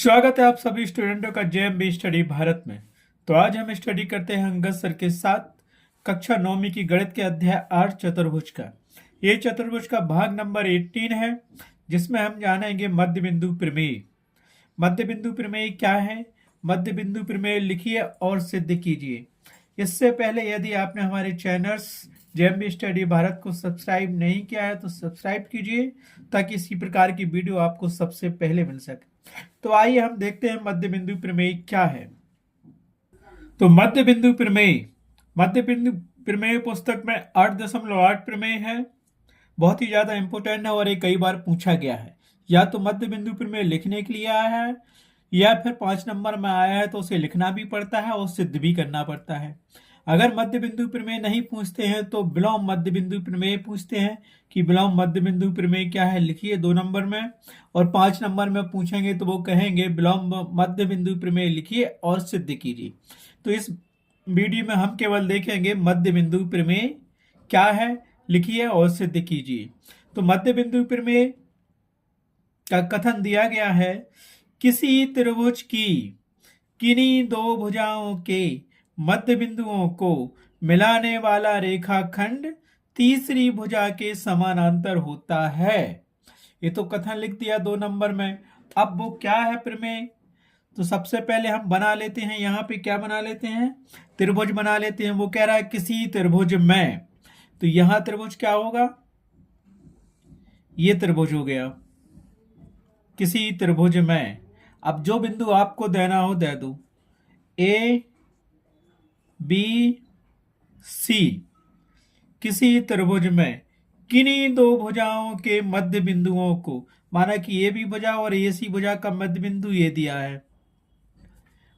स्वागत है आप सभी स्टूडेंटों का जेएमबी स्टडी भारत में। तो आज हम स्टडी करते हैं अंगद सर के साथ कक्षा 9वीं की गणित के अध्याय 8 चतुर्भुज का। ये चतुर्भुज का भाग नंबर 18 है, जिसमें हम जानेंगे मध्य बिंदु प्रमेय। मध्य बिंदु प्रमेय क्या है, मध्य बिंदु प्रमेय लिखिए और सिद्ध कीजिए। इससे पहले यदि आपने हमारे चैनल्स जेएमबी स्टडी भारत को सब्सक्राइब नहीं किया है तो सब्सक्राइब कीजिए, ताकि इसी प्रकार की वीडियो आपको सबसे पहले मिल सके। तो आइए हम देखते हैं मध्य बिंदु प्रमेय क्या है। तो मध्य बिंदु प्रमेय पुस्तक में 8.8 प्रमेय है। बहुत ही ज्यादा इंपोर्टेंट है और ये कई बार पूछा गया है। या तो मध्य बिंदु प्रमेय लिखने के लिए आया है, या फिर 5 नंबर में आया है तो उसे लिखना भी पड़ता है और सिद्ध भी करना पड़ता है। अगर मध्य बिंदु प्रमेय नहीं पूछते हैं तो विलोम मध्य बिंदु प्रमेय पूछते हैं कि विलोम मध्य बिंदु प्रमेय क्या है, लिखिए 2 नंबर में। और 5 नंबर में पूछेंगे तो वो कहेंगे विलोम मध्य बिंदु प्रमेय लिखिए और सिद्ध कीजिए। तो इस वीडियो में हम केवल देखेंगे मध्य बिंदु प्रमेय क्या है, लिखिए और सिद्ध कीजिए। तो मध्य बिंदु प्रमेय का कथन दिया गया है, किसी त्रिभुज की किन्हीं दो भुजाओं के मध्य बिंदुओं को मिलाने वाला रेखाखंड तीसरी भुजा के समानांतर होता है। ये तो कथन लिख दिया 2 नंबर में। अब वो क्या है प्रमेय, तो सबसे पहले हम बना लेते हैं। यहाँ पे क्या बना लेते हैं, त्रिभुज बना लेते हैं। वो कह रहा है किसी त्रिभुज में, तो यहां त्रिभुज क्या होगा, ये त्रिभुज हो गया किसी त्रिभुज में। अब जो बिंदु आपको देना हो दे दो, ए बी सी किसी त्रिभुज में किन्हीं दो भुजाओं के मध्य बिंदुओं को, माना कि ये भी भुजा और ये सी भुजा का मध्य बिंदु ये दिया है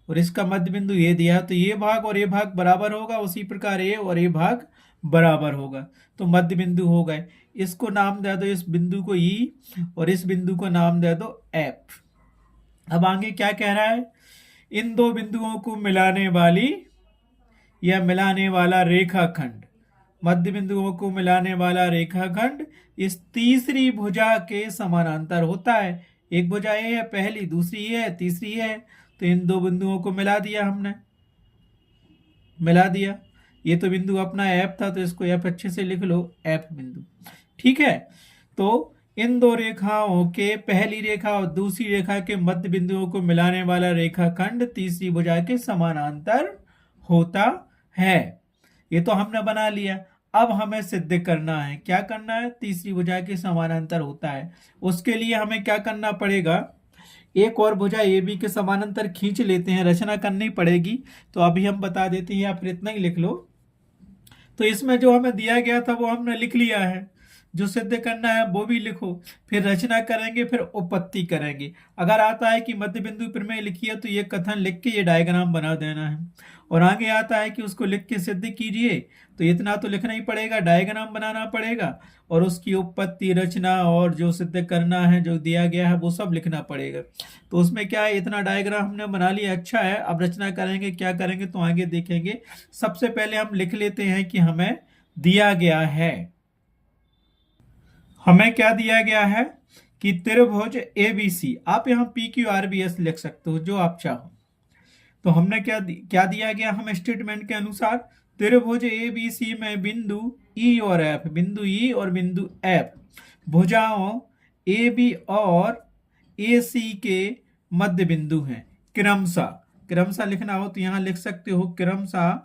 और इसका मध्य बिंदु ये दिया है, तो ये भाग और ये भाग बराबर होगा, उसी प्रकार ये और ये भाग बराबर होगा, तो मध्य बिंदु हो गए। इसको नाम दे दो, इस बिंदु को ई और इस बिंदु को नाम दे दो एफ। अब आगे क्या कह रहा है, इन दो बिंदुओं को मिलाने वाली या मिलाने वाला रेखाखंड, मध्य बिंदुओं को मिलाने वाला रेखाखंड इस तीसरी भुजा के समानांतर होता है। एक भुजा ये है पहली, दूसरी ये है, तीसरी ये है, तो इन दो बिंदुओं को मिला दिया हमने, मिला दिया। ये तो बिंदु अपना एफ था तो इसको एफ अच्छे से लिख लो, एफ बिंदु, ठीक है। तो इन दो रेखाओं के, पहली रेखा और दूसरी रेखा के मध्य बिंदुओं को मिलाने वाला रेखाखंड तीसरी भुजा के समानांतर होता है। ये तो हमने बना लिया। अब हमें सिद्ध करना है, क्या करना है, तीसरी भुजा के समानांतर होता है। उसके लिए हमें क्या करना पड़ेगा, एक और भुजा ए बी के समानांतर खींच लेते हैं, रचना करनी पड़ेगी, तो अभी हम बता देते हैं, या फिर इतना ही लिख लो। तो इसमें जो हमें दिया गया था वो हमने लिख लिया है, जो सिद्ध करना है वो भी लिखो, फिर रचना करेंगे, फिर उपपत्ति करेंगे। अगर आता है कि मध्य बिंदु प्रमेय लिखिए तो ये कथन लिख के ये डायग्राम बना देना है, और आगे आता है कि उसको लिख के सिद्ध कीजिए, तो इतना तो लिखना ही पड़ेगा, डायग्राम बनाना पड़ेगा, और उसकी उपपत्ति, रचना और जो सिद्ध करना है जो दिया गया है वो सब लिखना पड़ेगा। तो उसमें क्या है, इतना डायग्राम हमने बना लिया, अच्छा है। अब रचना करेंगे, क्या करेंगे तो आगे देखेंगे। सबसे पहले हम लिख लेते हैं कि हमें दिया गया है, हमें क्या दिया गया है कि त्रिभुज एबीसी, आप यहाँ P Q R B S लिख सकते हो जो आप चाहो। तो हमने क्या दिया गया, हम स्टेटमेंट के अनुसार त्रिभुज एबीसी में बिंदु ई और एफ, बिंदु ई और बिंदु एफ भुजाओं ए बी और ए सी के मध्य बिंदु हैं क्रमशः। क्रमशः लिखना हो तो यहां लिख सकते हो, क्रमशः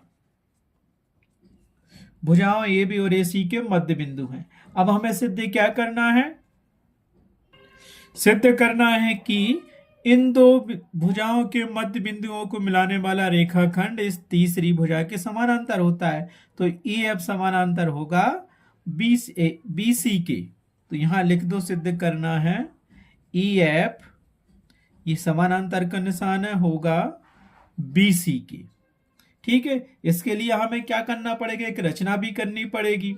भुजाओं ए बी और ए सी के मध्य बिंदु हैं। अब हमें सिद्ध क्या करना है, सिद्ध करना है कि इन दो भुजाओं के मध्य बिंदुओं को मिलाने वाला रेखाखंड इस तीसरी भुजा के समानांतर होता है। तो ई एफ समानांतर होगा बी सी के, तो यहां लिख दो, सिद्ध करना है ई एफ, ये समानांतर का निशान है, होगा बी सी के, ठीक है। इसके लिए हमें क्या करना पड़ेगा, एक रचना भी करनी पड़ेगी।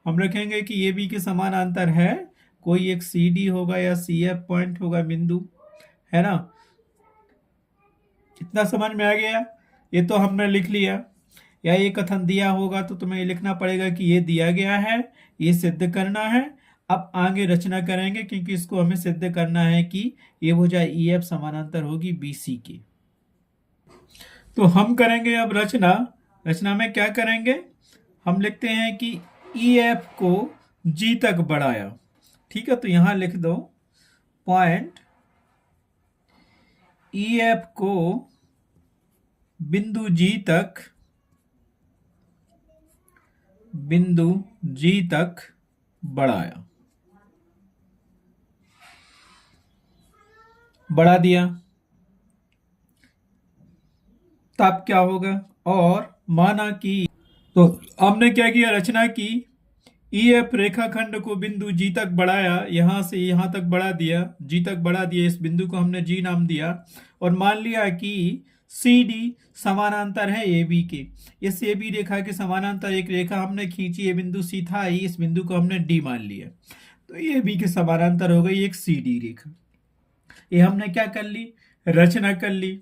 हम रखेंगे कि ये बी के समानांतर है, कोई एक सी डी होगा या सी एफ पॉइंट होगा बिंदु, है ना। इतना समझ में आ गया, ये तो हमने लिख लिया। या ये कथन दिया होगा तो तुम्हें ये लिखना पड़ेगा कि ये दिया गया है, ये सिद्ध करना है। अब आगे रचना करेंगे, क्योंकि इसको हमें सिद्ध करना है कि ये भुजा ई एफ समानांतर होगी बी सी के। तो हम करेंगे अब रचना। रचना में क्या करेंगे, हम लिखते हैं कि ई एफ को जी तक बढ़ाया। ठीक है, तो यहां लिख दो पॉइंट ई एफ को बिंदु जी तक बढ़ाया, बढ़ा दिया। तब क्या होगा, और माना कि, तो हमने क्या किया, रचना की, ई एफ रेखाखंड को बिंदु जी तक बढ़ाया, यहां से यहां तक बढ़ा दिया, जी तक बढ़ा दिया, इस बिंदु को हमने जी नाम दिया, और मान लिया कि सी डी समानांतर है ए बी के। इस ए बी रेखा के समानांतर एक रेखा हमने खींची, ये बिंदु सी था, इस बिंदु को हमने डी मान लिया, तो ए बी के समानांतर हो गई एक सी डी रेखा। ये हमने क्या कर ली, रचना कर ली।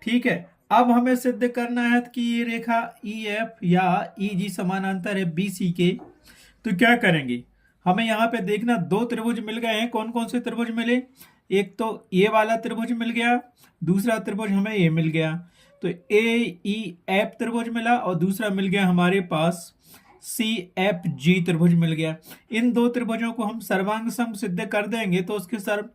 ठीक है, अब हमें सिद्ध करना है कि ये रेखा ई एफ या ई जी समानांतर है बी सी के। तो क्या करेंगे, हमें यहाँ पे देखना दो त्रिभुज मिल गए हैं। कौन कौन से त्रिभुज मिले, एक तो ये वाला त्रिभुज मिल गया, दूसरा त्रिभुज हमें ये मिल गया। तो ए ई एफ त्रिभुज मिला और दूसरा मिल गया हमारे पास सी एफ जी त्रिभुज मिल गया। इन दो त्रिभुजों को हम सर्वांग सम सिद्ध कर देंगे तो उसके सर्व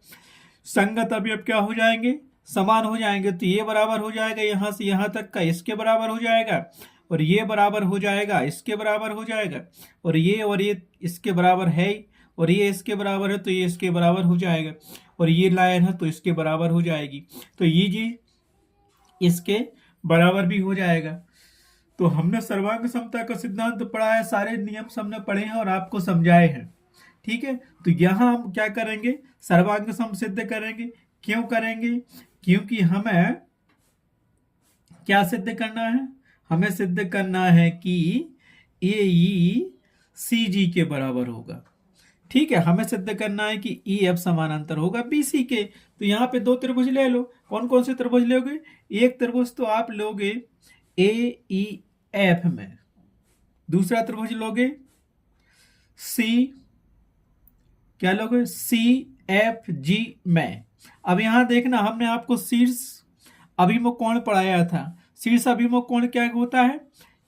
संगत अवयव क्या हो जाएंगे, समान हो जाएंगे। तो ये बराबर हो जाएगा यहां से यहां तक का इसके बराबर हो जाएगा, और ये बराबर हो जाएगा इसके बराबर हो जाएगा, और ये इसके बराबर है, और ये इसके बराबर है तो ये इसके बराबर हो जाएगा, और ये लाइन है तो इसके बराबर हो जाएगी, तो ये जी इसके बराबर भी हो जाएगा। तो हमने सर्वांग समता का सिद्धांत पढ़ा है, सारे नियम हमने पढ़े हैं और आपको समझाए हैं। ठीक है, तो यहां हम क्या करेंगे, सर्वांग सम सिद्ध करेंगे। क्यों करेंगे, क्योंकि हमें क्या सिद्ध करना है, हमें सिद्ध करना है कि ए ई सी जी के बराबर होगा। ठीक है, हमें सिद्ध करना है कि ई एफ समानांतर होगा बी सी के। तो यहाँ पे दो त्रिभुज ले लो, कौन कौन से त्रिभुज लोगे, एक त्रिभुज तो आप लोगे ए ई एफ में, दूसरा त्रिभुज लोगे सी, क्या लोगे, सी एफ जी में। अब यहां देखना, हमने आपको शीर्ष अभिमुख कोण पढ़ाया था। शीर्ष अभिमुख कोण क्या होता है,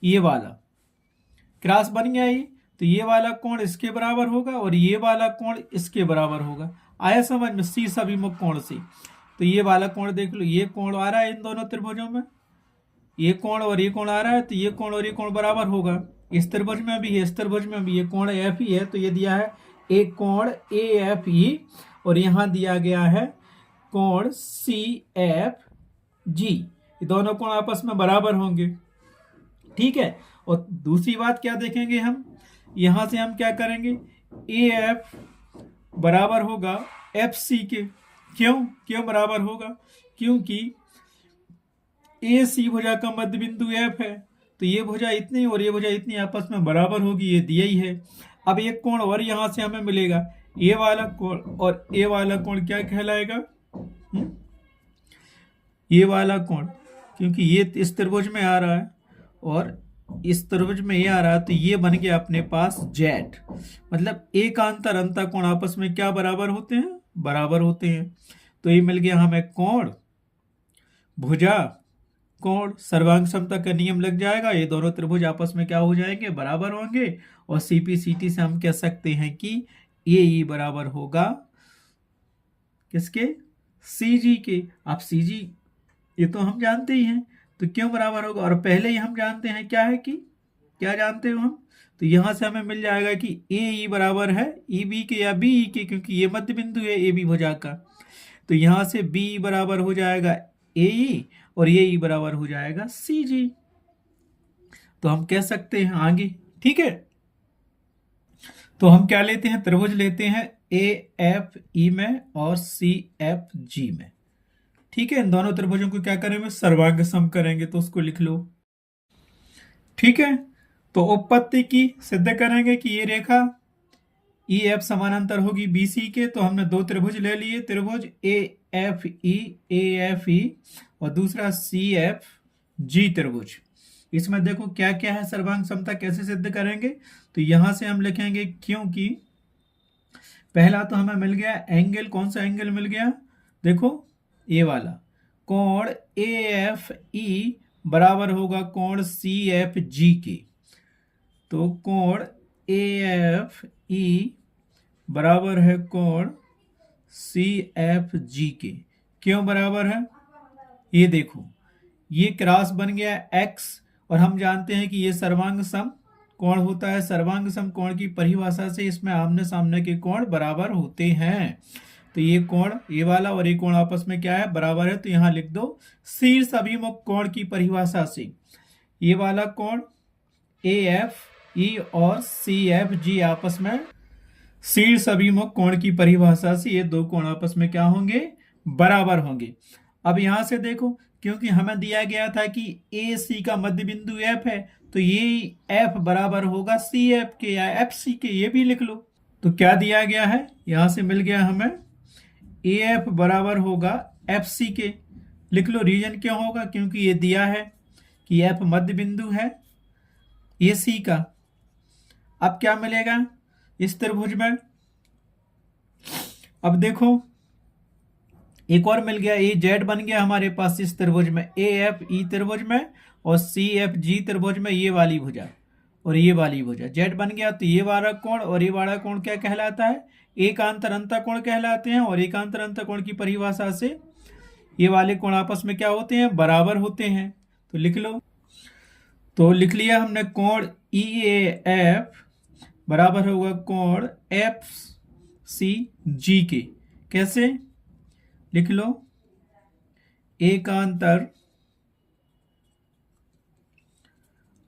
ये वाला क्रॉस बन गया ये, तो ये वाला कोण इसके बराबर होगा और ये वाला कोण इसके बराबर होगा। आया समझ में, शीर्ष अभिमुख कोण से। तो ये वाला कोण देख लो, ये कोण आ रहा है इन दोनों त्रिभुजों में, ये कोण और ये कोण आ रहा है, तो ये कोण और ये कोण बराबर होगा। इस त्रिभुज में भी है, इस त्रिभुज में भी, ये कोण एफ ही है, तो ये दिया है एक कोण ए एफ ई, और यहां दिया गया है कोण सी एफ जी। ये दोनों कोण आपस में बराबर होंगे। ठीक है, और दूसरी बात क्या देखेंगे हम, यहां से हम क्या करेंगे, ए एफ बराबर होगा एफ सी के। क्यों क्यों बराबर होगा, क्योंकि ए सी भुजा का मध्य बिंदु एफ है, तो ये भुजा इतनी और ये भुजा इतनी आपस में बराबर होगी, ये दिया ही है। अब एक कोण और यहां से हमें मिलेगा, ये वाला कोण और ये वाला कोण क्या कहलाएगा, ये वाला कोण, क्योंकि ये इस त्रिभुज में आ रहा है और इस त्रिभुज में ये आ रहा है, तो ये बन गया अपने पास जेड। मतलब एकांतर अंतर कोण आपस में क्या बराबर होते हैं, बराबर होते हैं। तो ये मिल गया हमें कोण भुजा कोण, सर्वांग समता का नियम लग जाएगा, ये दोनों त्रिभुज आपस में क्या हो जाएंगे, बराबर होंगे। और सीपीसीटी से हम कह सकते हैं कि ए ई बराबर होगा किसके, सी जी के। आप सी जी ये तो हम जानते ही हैं, तो क्यों बराबर होगा, और पहले ही हम जानते हैं क्या है कि, क्या जानते हो हम, तो यहां से हमें मिल जाएगा कि ए ई बराबर है ई बी के या बी ई के, क्योंकि ये मध्य बिंदु है ए बी भुजा का। तो यहां से बी बराबर हो जाएगा ए ई और ये ई बराबर हो जाएगा सी जी। तो हम कह सकते हैं आगे। ठीक है, तो हम क्या लेते हैं, त्रिभुज लेते हैं ए एफ ई में और सी एफ जी में। ठीक है, इन दोनों त्रिभुजों को क्या करेंगे, सर्वांग सम करेंगे, तो उसको लिख लो। ठीक है, तो उपपत्ति की सिद्ध करेंगे कि ये रेखा ई एफ समानांतर होगी बी सी के। तो हमने दो त्रिभुज ले लिए, त्रिभुज ए एफ ई और दूसरा सी एफ जी त्रिभुज। इसमें देखो क्या क्या है, सर्वांग समता कैसे सिद्ध करेंगे। तो यहां से हम लिखेंगे क्योंकि पहला तो हमें मिल गया एंगल, कौन सा एंगल मिल गया, देखो ए वाला कोण ए एफ ई बराबर होगा कोण सी एफ जी के। तो कोण ए एफ ई बराबर है कोण सी एफ जी के। क्यों बराबर है, ये देखो ये क्रॉस बन गया एक्स, और हम जानते हैं कि ये सर्वांग सम कोण होता है। सर्वांग सम कोण की परिभाषा से इसमें आमने सामने के कोण बराबर होते हैं। तो ये कोण ये वाला और ये कोण आपस में क्या है, बराबर है। तो यहां लिख दो शीर्ष अभिमुख कोण की परिभाषा से ये वाला कोण ए एफ ई और सी एफ जी आपस में शीर्ष अभिमुख कोण की परिभाषा से ये दो कोण आपस में क्या होंगे, बराबर होंगे। अब यहां से देखो, क्योंकि हमें दिया गया था कि ए सी का मध्य बिंदु एफ है, तो ये एफ बराबर होगा सी एफ के या एफ सी के, ये भी लिख लो। तो क्या दिया गया है, यहां से मिल गया हमें ए एफ बराबर होगा एफ सी के, लिख लो। रीजन क्यों होगा, क्योंकि ये दिया है कि एफ मध्य बिंदु है ए सी का। अब क्या मिलेगा इस त्रिभुज में, अब देखो एक और मिल गया, ए जेड बन गया हमारे पास इस त्रिभुज में, ए एफ ई त्रिभुज में और सी एफ जी त्रिभुज में ये वाली भुजा और ये वाली भुजा जेड बन गया। तो ये वाला कोण और ये वाला कोण क्या कहलाता है, एकांतर अंतःकोण कहलाते हैं। और एकांतर अंतःकोण की परिभाषा से ये वाले कोण आपस में क्या होते हैं, बराबर होते हैं। तो लिख लो। तो लिख लिया हमने कोण ई एफ बराबर होगा कोण एफ सी जी के। कैसे, लिख लो एकांतर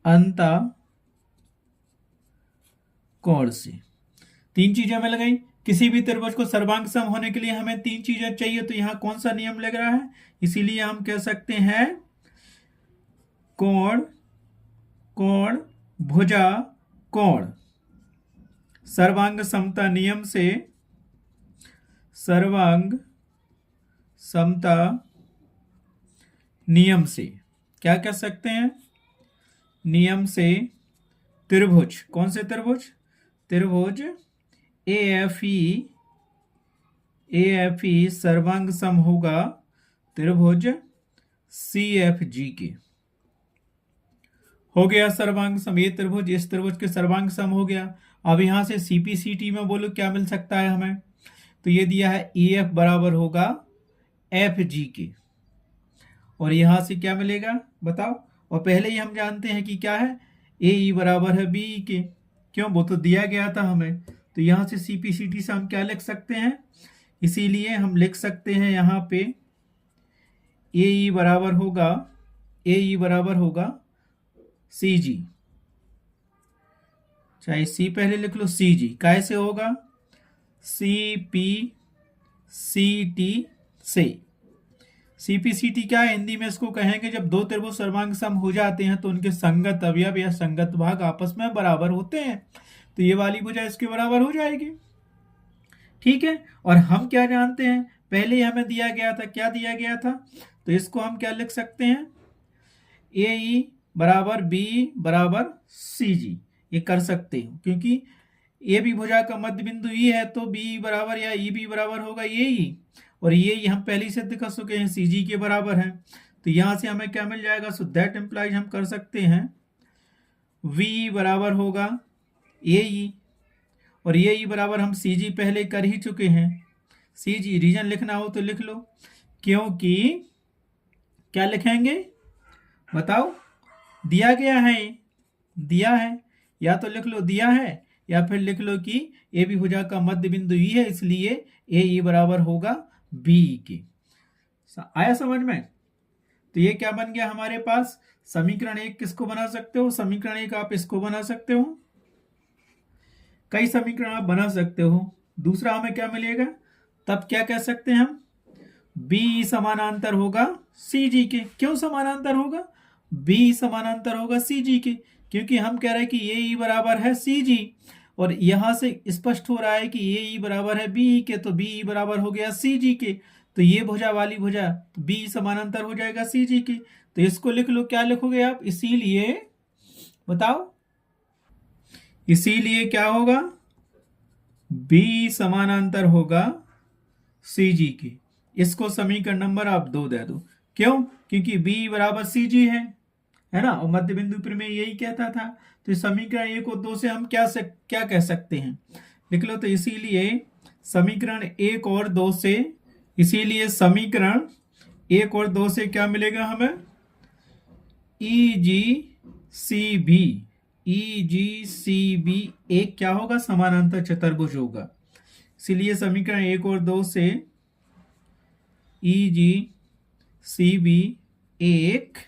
अंतः कोण से। तीन चीजें मिल गई। किसी भी त्रिभुज को सर्वांग सम होने के लिए हमें तीन चीजें चाहिए, तो यहां कौन सा नियम लग रहा है, इसीलिए हम कह सकते हैं कोण कोण भुजा कोण। सर्वांग समता नियम से, सर्वांग समता नियम से क्या कह सकते हैं, नियम से त्रिभुज, कौन से त्रिभुज, त्रिभुज ए एफ ई सर्वांग सम होगा त्रिभुज सी एफ जी के। हो गया सर्वांग सम, ये त्रिभुज इस त्रिभुज के सर्वांग सम हो गया। अब यहां से सीपीसीटी में बोलो क्या मिल सकता है हमें, तो ये दिया है ए एफ बराबर होगा एफ जी के, और यहां से क्या मिलेगा बताओ। और पहले ही हम जानते हैं कि क्या है, ए ई बराबर है बी ई के, क्यों, वो तो दिया गया था हमें। तो यहां से सीपीसीटी से हम क्या लिख सकते हैं, इसीलिए हम लिख सकते हैं यहां पे ए ई बराबर होगा सी जी, चाहे सी पहले लिख लो, सी जी कैसे होगा, सी पी सी टी से। सीपीसीटी क्या है, हिंदी में इसको कहेंगे जब दो त्रिभुज सर्वांग सम हो जाते हैं तो उनके संगत अवयव या संगत भाग आपस में बराबर होते हैं। तो ये वाली भुजा इसके बराबर हो जाएगी, ठीक है। और हम क्या जानते हैं, पहले ही हमें दिया गया था, क्या दिया गया था, तो इसको हम क्या लिख सकते हैं, ए ई बराबर बी बराबर सी जी, ये कर सकते हो, क्योंकि ए बी भुजा का मध्य बिंदु ई है, तो बी बराबर या ई बी बराबर होगा ये ई, और ये हम पहले ही सिद्ध कर चुके हैं सी जी के बराबर है। तो यहां से हमें क्या मिल जाएगा, सो दैट इंप्लाइज हम कर सकते हैं वी बराबर होगा ए ई, और ये ई बराबर हम सी जी पहले कर ही चुके हैं। सी जी रीजन लिखना हो तो लिख लो, क्योंकि क्या लिखेंगे बताओ, दिया गया है, दिया है, या तो लिख लो दिया है, या फिर लिख लो कि ए बी भुजा का मध्य बिंदु ई है, इसलिए ए ई बराबर होगा बी के। आया समझ में। तो ये क्या बन गया हमारे पास, समीकरण एक किसको बना सकते हो, समीकरण एक आप इसको बना सकते हो, कई समीकरण आप बना सकते हो। दूसरा हमें क्या मिलेगा, तब क्या कह सकते हैं हम, बी समानांतर होगा सी जी के। क्यों समानांतर होगा, बी समानांतर होगा सी जी के, क्योंकि हम कह रहे हैं कि ए ई बराबर है सी जी, और यहां से स्पष्ट हो रहा है कि ए ई बराबर है बी के, तो बी बराबर हो गया सी जी के। तो ये भुजा वाली भुजा बी समानांतर हो जाएगा सी जी के। तो इसको लिख लो, क्या लिखोगे आप, इसीलिए बताओ, इसीलिए क्या होगा, बी समानांतर होगा सी जी के। इसको समीकरण नंबर आप 2 दे दो। क्यों? क्योंकि बी बराबर सी जी है ना, और मध्य बिंदु प्रमेय यही कहता था। तो समीकरण 1 और 2 से हम क्या कह सकते हैं, लिख लो। तो इसीलिए समीकरण 1 और 2 से, क्या मिलेगा हमें? ई जी सी बी एक क्या होगा? समानांतर चतुर्भुज होगा। इसीलिए समीकरण 1 और 2 से ई जी सी बी एक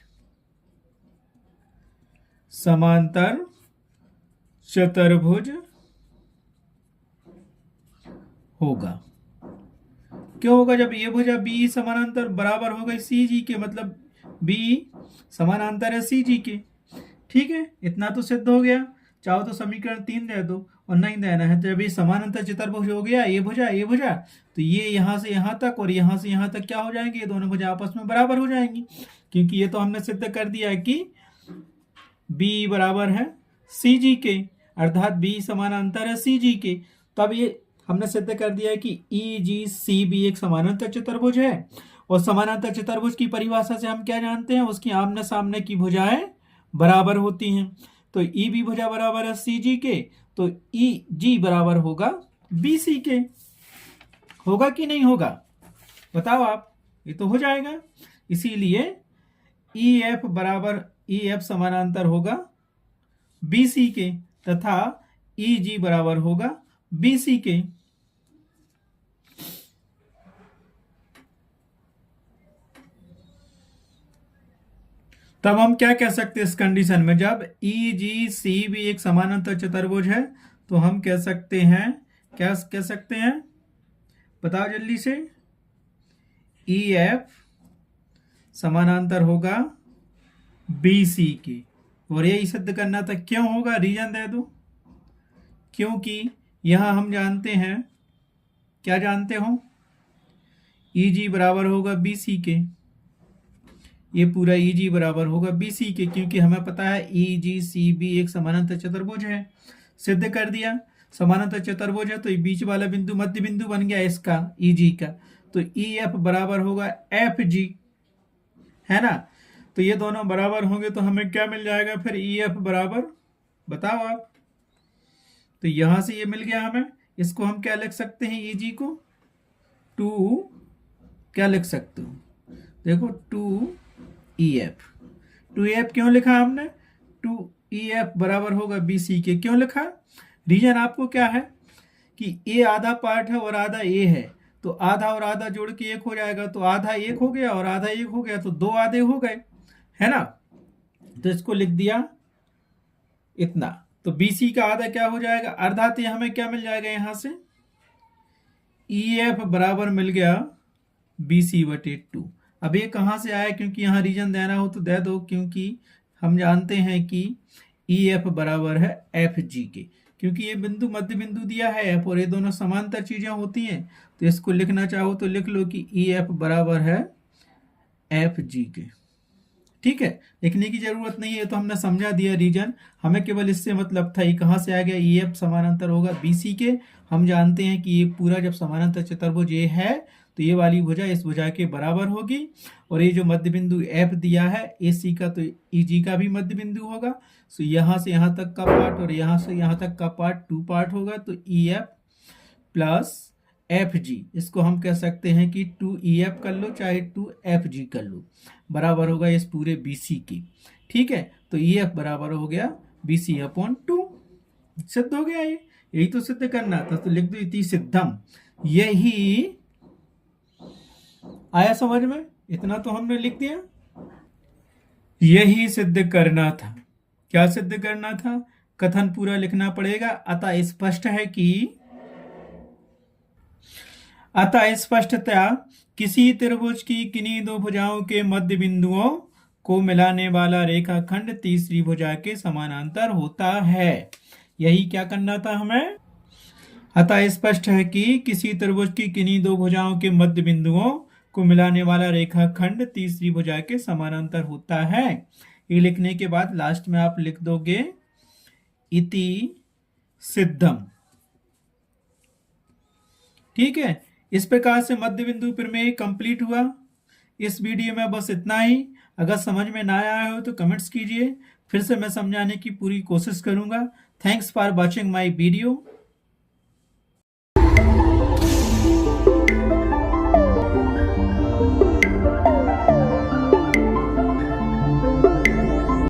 समांतर चतुर्भुज होगा। क्यों होगा? जब ये भुजा बी समानांतर बराबर होगा सी जी के, मतलब बी समानांतर है सी जी के। ठीक है, इतना तो सिद्ध हो गया। चाहो तो समीकरण 3 दे दो, और नहीं देना है तो जब ये समानांतर चतुर्भुज हो गया, ये भुजा तो ये यहां से यहां तक और यहां से यहां तक क्या हो जाएंगे? ये दोनों भुजा आपस में बराबर हो जाएंगी, क्योंकि ये तो हमने सिद्ध कर दिया है कि बी बराबर है सी जी के, अर्थात बी समानांतर है सी जी के। तब ये हमने सिद्ध कर दिया है कि ई जी सी बी एक समानांतर चतुर्भुज है। और समानांतर चतुर्भुज की परिभाषा से हम क्या जानते हैं? उसकी आमने सामने की भुजाएं बराबर होती हैं। तो ई बी भुजा बराबर है सी जी के, तो ई जी बराबर होगा बी सी के। होगा कि नहीं होगा? बताओ आप। ये तो हो जाएगा। इसीलिए ई एफ समानांतर होगा बी सी के, तथा ई जी बराबर होगा बी सी के। तब हम क्या कह सकते हैं इस कंडीशन में? जब ई जी सी भी एक समानांतर चतुर्भुज है, तो हम कह सकते हैं, क्या कह सकते हैं? बताओ जल्दी से। ई एफ समानांतर होगा बी सी के। और यही सिद्ध करना था। क्यों होगा? रीजन दे दो। क्योंकि यहां हम जानते हैं, क्या जानते हो? ई जी बराबर होगा बी सी के। ये पूरा ई जी बराबर होगा बी सी के, क्योंकि हमें पता है ई जी सी बी एक समानांतर चतुर्भुज है। सिद्ध कर दिया। समानांतर चतुर्भुज है तो ये बीच वाला बिंदु मध्य बिंदु बन गया इसका, ई जी का। तो ई एफ बराबर होगा एफ जी, है ना। तो ये दोनों बराबर होंगे तो हमें क्या मिल जाएगा फिर? ई एफ बराबर, बताओ आप। तो यहां से ये मिल गया हमें। इसको हम क्या लिख सकते हैं? ई जी को 2, क्या लिख सकते हो? देखो 2 ई एफ क्यों लिखा हमने? 2 ई एफ बराबर होगा बी सी के। क्यों लिखा? रीजन आपको क्या है कि ए आधा पार्ट है और आधा ए है, तो आधा और आधा जोड़ के एक हो जाएगा, तो आधा एक हो गया और आधा एक हो गया, तो 2 आधे हो गए, है ना। तो इसको लिख दिया इतना। तो बीसी का आधा क्या हो जाएगा? अर्धा। तो हमें क्या मिल जाएगा यहां से? ई एफ बराबर मिल गया बी सी बटे 2। अब ये कहां से आया? क्योंकि यहां रीजन देना हो तो दे दो, क्योंकि हम जानते हैं कि ई एफ बराबर है एफ जी के, क्योंकि ये बिंदु मध्य बिंदु दिया है एफ, और ये दोनों समांतर चीजें होती हैं। तो इसको लिखना चाहो तो लिख लो कि ई एफ बराबर है एफ जी के। ठीक है, लिखने की जरूरत नहीं है, तो हमने समझा दिया रीजन। हमें केवल इससे मतलब था ये कहां से आ गया? ई एफ समानांतर होगा बीसी के। हम जानते हैं कि ये पूरा जब समानांतर चतुर्भुज ये है, तो ये वाली भुजा इस भुजा के बराबर होगी। और ये जो मध्य बिंदु एफ दिया है ए सी का, तो ई जी का भी मध्य बिंदु होगा। सो यहां से यहां तक का पार्ट और यहां से यहां तक का पार्ट 2 पार्ट होगा। तो E F plus F G, इसको हम कह सकते हैं कि 2 ई एफ कर लो चाहे 2 एफ जी कर लो, बराबर होगा इस पूरे बी सी की। ठीक है, तो ई एफ बराबर हो गया बी सी अपॉन 2। सिद्ध हो गया। ये यही तो सिद्ध करना था, तो लिख दो इति सिद्धम। यही आया समझ में? इतना तो हमने लिख दिया। यही सिद्ध करना था। क्या सिद्ध करना था? कथन पूरा लिखना पड़ेगा। अतः स्पष्टतया किसी त्रिभुज की किन्हीं दो भुजाओं के मध्य बिंदुओं को मिलाने वाला रेखाखंड तीसरी भुजा के समानांतर होता है। यही क्या करना था हमें? अतः स्पष्ट है कि किसी त्रिभुज की किन्हीं दो भुजाओं के मध्य बिंदुओं को मिलाने वाला रेखाखंड तीसरी भुजा के समानांतर होता है। ये लिखने के बाद लास्ट में आप लिख दोगे इति सिद्धम। ठीक है। इस प्रकार से मध्य बिंदु प्रमेय कंप्लीट हुआ। इस वीडियो में बस इतना ही। अगर समझ में ना आया हो तो कमेंट्स कीजिए, फिर से मैं समझाने की पूरी कोशिश करूंगा। Thanks for watching my video.